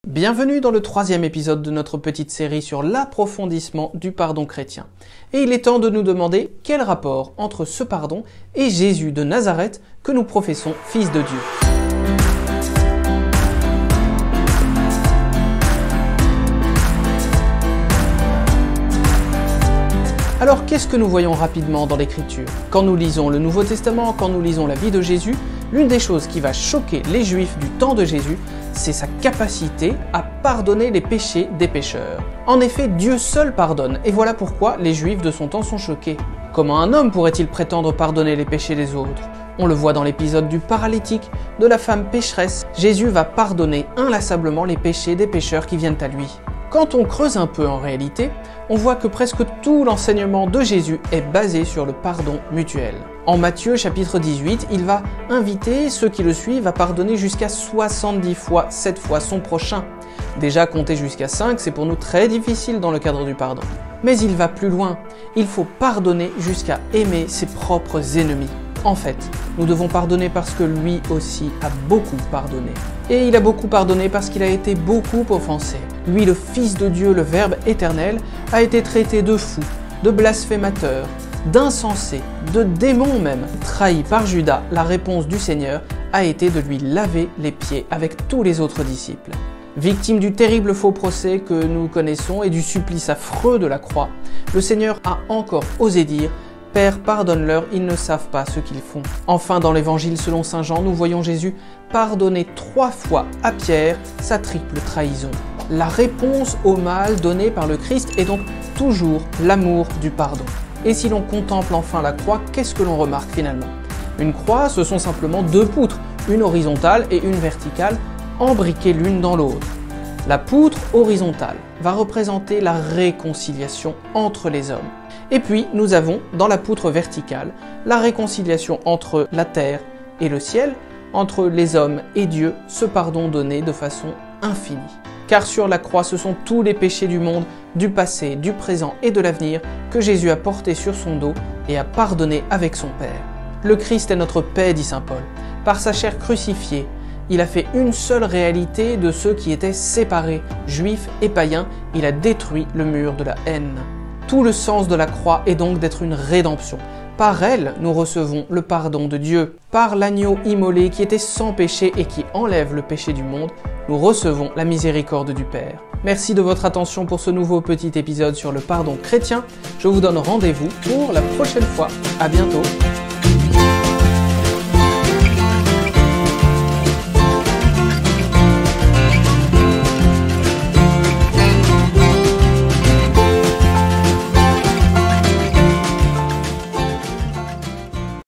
Bienvenue dans le 3e épisode de notre petite série sur l'approfondissement du pardon chrétien. Et il est temps de nous demander quel rapport entre ce pardon et Jésus de Nazareth que nous professons fils de Dieu. Alors qu'est-ce que nous voyons rapidement dans l'Écriture? Quand nous lisons le Nouveau Testament, quand nous lisons la vie de Jésus, l'une des choses qui va choquer les Juifs du temps de Jésus, c'est sa capacité à pardonner les péchés des pécheurs. En effet, Dieu seul pardonne, et voilà pourquoi les Juifs de son temps sont choqués. Comment un homme pourrait-il prétendre pardonner les péchés des autres? On le voit dans l'épisode du paralytique, de la femme pécheresse. Jésus va pardonner inlassablement les péchés des pécheurs qui viennent à lui. Quand on creuse un peu en réalité, on voit que presque tout l'enseignement de Jésus est basé sur le pardon mutuel. En Matthieu chapitre 18, il va inviter ceux qui le suivent à pardonner jusqu'à 70 fois, 7 fois son prochain. Déjà compter jusqu'à 5, c'est pour nous très difficile dans le cadre du pardon. Mais il va plus loin, il faut pardonner jusqu'à aimer ses propres ennemis. En fait, nous devons pardonner parce que lui aussi a beaucoup pardonné. Et il a beaucoup pardonné parce qu'il a été beaucoup offensé. Lui, le Fils de Dieu, le Verbe éternel, a été traité de fou, de blasphémateur, d'insensé, de démon même. Trahi par Judas, la réponse du Seigneur a été de lui laver les pieds avec tous les autres disciples. Victime du terrible faux procès que nous connaissons et du supplice affreux de la croix, le Seigneur a encore osé dire « Père, pardonne-leur, ils ne savent pas ce qu'ils font. » Enfin, dans l'évangile selon saint Jean, nous voyons Jésus pardonner 3 fois à Pierre sa triple trahison. La réponse au mal donné par le Christ est donc toujours l'amour du pardon. Et si l'on contemple enfin la croix, qu'est-ce que l'on remarque finalement? Une croix, ce sont simplement 2 poutres, une horizontale et une verticale, embriquées l'une dans l'autre. La poutre horizontale va représenter la réconciliation entre les hommes. Et puis, nous avons, dans la poutre verticale, la réconciliation entre la terre et le ciel, entre les hommes et Dieu, ce pardon donné de façon infinie. Car sur la croix, ce sont tous les péchés du monde, du passé, du présent et de l'avenir que Jésus a portés sur son dos et a pardonné avec son Père. Le Christ est notre paix, dit saint Paul. Par sa chair crucifiée, il a fait une seule réalité de ceux qui étaient séparés, juifs et païens, il a détruit le mur de la haine. Tout le sens de la croix est donc d'être une rédemption. Par elle, nous recevons le pardon de Dieu. Par l'agneau immolé qui était sans péché et qui enlève le péché du monde, nous recevons la miséricorde du Père. Merci de votre attention pour ce nouveau petit épisode sur le pardon chrétien. Je vous donne rendez-vous pour la prochaine fois. À bientôt.